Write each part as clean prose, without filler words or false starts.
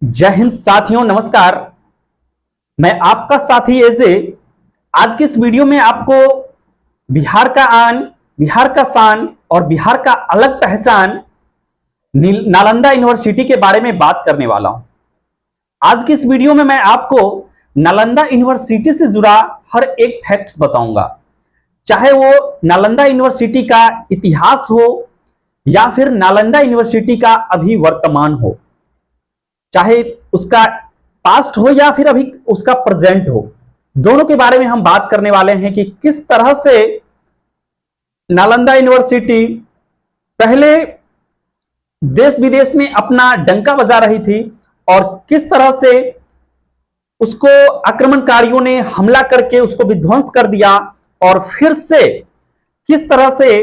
जय हिंद साथियों, नमस्कार। मैं आपका साथी एजे। आज के इस वीडियो में आपको बिहार का आन, बिहार का शान और बिहार का अलग पहचान नालंदा यूनिवर्सिटी के बारे में बात करने वाला हूं। आज के इस वीडियो में मैं आपको नालंदा यूनिवर्सिटी से जुड़ा हर एक फैक्ट्स बताऊंगा, चाहे वो नालंदा यूनिवर्सिटी का इतिहास हो या फिर नालंदा यूनिवर्सिटी का अभी वर्तमान हो, चाहे उसका पास्ट हो या फिर अभी उसका प्रेजेंट हो। दोनों के बारे में हम बात करने वाले हैं कि किस तरह से नालंदा यूनिवर्सिटी पहले देश विदेश में अपना डंका बजा रही थी और किस तरह से उसको आक्रमणकारियों ने हमला करके उसको विध्वंस कर दिया और फिर से किस तरह से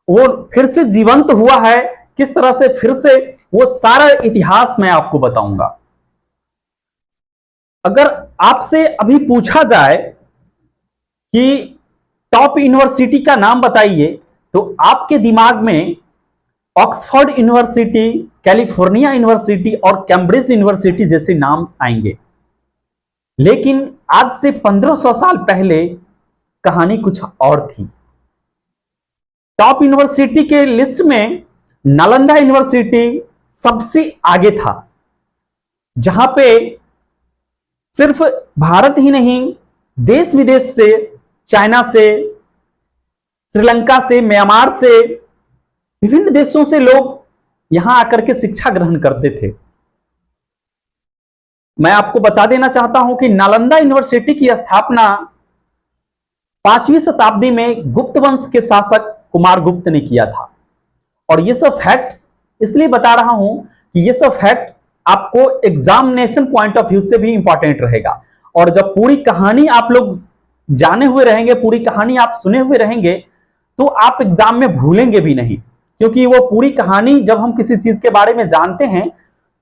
वो फिर से जीवंत हुआ है, किस तरह से फिर से वो सारा इतिहास मैं आपको बताऊंगा। अगर आपसे अभी पूछा जाए कि टॉप यूनिवर्सिटी का नाम बताइए, तो आपके दिमाग में ऑक्सफोर्ड यूनिवर्सिटी, कैलिफोर्निया यूनिवर्सिटी और कैम्ब्रिज यूनिवर्सिटी जैसे नाम आएंगे। लेकिन आज से 1500 साल पहले कहानी कुछ और थी। टॉप यूनिवर्सिटी के लिस्ट में नालंदा यूनिवर्सिटी सबसे आगे था, जहां पे सिर्फ भारत ही नहीं, देश विदेश से, चाइना से, श्रीलंका से, म्यांमार से, विभिन्न देशों से लोग यहां आकर के शिक्षा ग्रहण करते थे। मैं आपको बता देना चाहता हूं कि नालंदा यूनिवर्सिटी की स्थापना 5वीं शताब्दी में गुप्त वंश के शासक कुमार गुप्त ने किया था। और ये सब फैक्ट्स इसलिए बता रहा हूं कि ये सब फैक्ट आपको एग्जामिनेशन पॉइंट ऑफ व्यू से भी इंपॉर्टेंट रहेगा। और जब पूरी कहानी आप लोग जाने हुए रहेंगे, पूरी कहानी आप सुने हुए रहेंगे, तो आप एग्जाम में भूलेंगे भी नहीं, क्योंकि वो पूरी कहानी जब हम किसी चीज के बारे में जानते हैं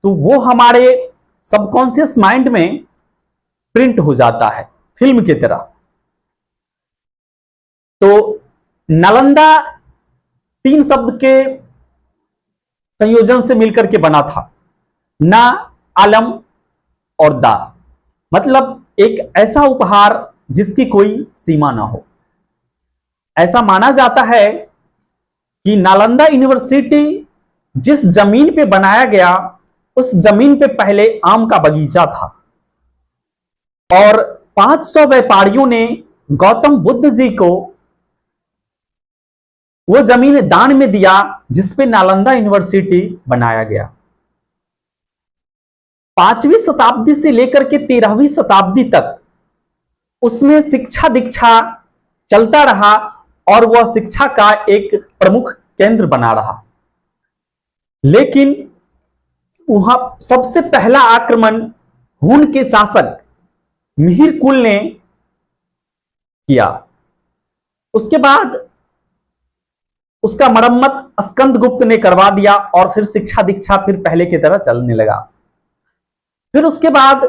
तो वो हमारे सबकॉन्शियस माइंड में प्रिंट हो जाता है फिल्म की तरह। तो नालंदा 3 शब्द के संयोजन से मिलकर के बना था, ना, आलम और दा, मतलब एक ऐसा उपहार जिसकी कोई सीमा ना हो। ऐसा माना जाता है कि नालंदा यूनिवर्सिटी जिस जमीन पे बनाया गया, उस जमीन पे पहले आम का बगीचा था और 500 व्यापारियों ने गौतम बुद्ध जी को वो जमीन दान में दिया, जिसपे नालंदा यूनिवर्सिटी बनाया गया। 5वीं शताब्दी से लेकर के 13वीं शताब्दी तक उसमें शिक्षा दीक्षा चलता रहा और वह शिक्षा का एक प्रमुख केंद्र बना रहा। लेकिन वहां सबसे पहला आक्रमण हुन के शासक मिहिर कुल ने किया। उसके बाद उसका मरम्मत स्कंदगुप्त ने करवा दिया और फिर शिक्षा दीक्षा फिर पहले की तरह चलने लगा। फिर उसके बाद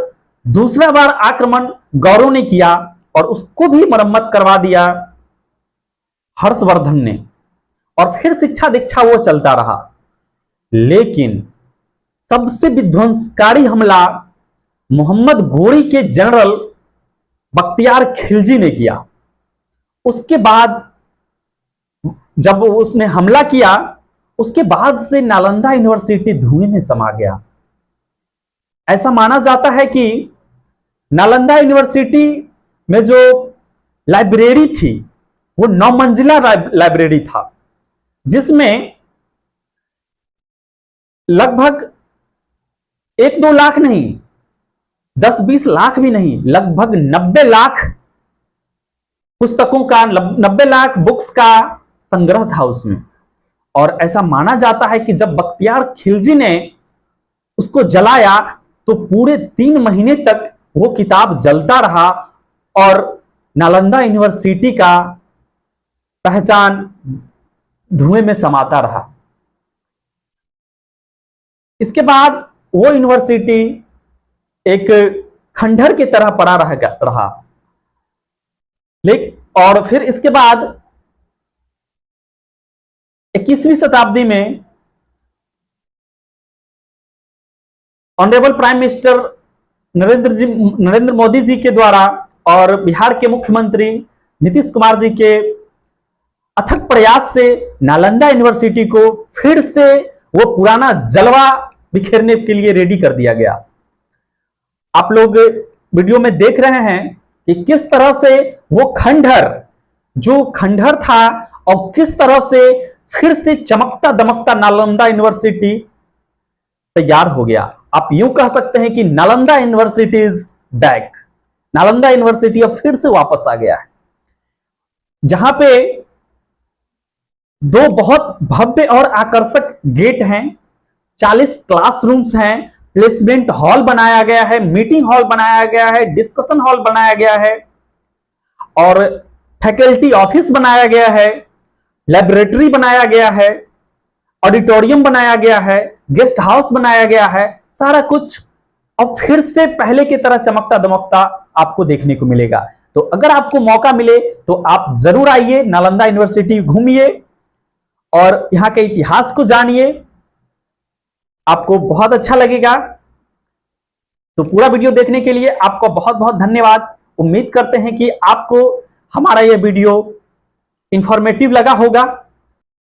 दूसरा बार आक्रमण गौरव ने किया और उसको भी मरम्मत करवा दिया हर्षवर्धन ने, और फिर शिक्षा दीक्षा वो चलता रहा। लेकिन सबसे विध्वंसकारी हमला मोहम्मद गोरी के जनरल बख्तियार खिलजी ने किया। उसके बाद जब उसने हमला किया, उसके बाद से नालंदा यूनिवर्सिटी धुएं में समा गया। ऐसा माना जाता है कि नालंदा यूनिवर्सिटी में जो लाइब्रेरी थी वो 9 मंजिला लाइब्रेरी था, जिसमें लगभग 1-2 लाख नहीं, 10-20 लाख भी नहीं, लगभग 90 लाख पुस्तकों का, 90 लाख बुक्स का संग्रह था उसमें। और ऐसा माना जाता है कि जब बख्तियार खिलजी ने उसको जलाया तो पूरे 3 महीने तक वो किताब जलता रहा और नालंदा यूनिवर्सिटी का पहचान धुएं में समाता रहा। इसके बाद वो यूनिवर्सिटी एक खंडहर की तरह पड़ा रहा। लेकिन और फिर इसके बाद 21वीं शताब्दी में honourable prime minister Narendra Modi ji के द्वारा और बिहार के मुख्यमंत्री नीतीश कुमार जी के अथक प्रयास से नालंदा यूनिवर्सिटी को फिर से वो पुराना जलवा बिखेरने के लिए रेडी कर दिया गया। आप लोग वीडियो में देख रहे हैं कि किस तरह से वो खंडहर था और किस तरह से फिर से चमकता दमकता नालंदा यूनिवर्सिटी तैयार हो गया। आप यूं कह सकते हैं कि Nalanda university is back. Nalanda university अब फिर से वापस आ गया है, जहां पे दो बहुत भव्य और आकर्षक गेट हैं, 40 क्लासरूम्स हैं, प्लेसमेंट हॉल बनाया गया है, मीटिंग हॉल बनाया गया है, डिस्कशन हॉल बनाया गया है और फैकल्टी ऑफिस बनाया गया है, लेबोरेटरी बनाया गया है, ऑडिटोरियम बनाया गया है, गेस्ट हाउस बनाया गया है। सारा कुछ अब फिर से पहले की तरह चमकता दमकता आपको देखने को मिलेगा। तो अगर आपको मौका मिले तो आप जरूर आइए, नालंदा यूनिवर्सिटी घूमिए और यहां के इतिहास को जानिए, आपको बहुत अच्छा लगेगा। तो पूरा वीडियो देखने के लिए आपको बहुत बहुत धन्यवाद। उम्मीद करते हैं कि आपको हमारा यह वीडियो इंफॉर्मेटिव लगा होगा।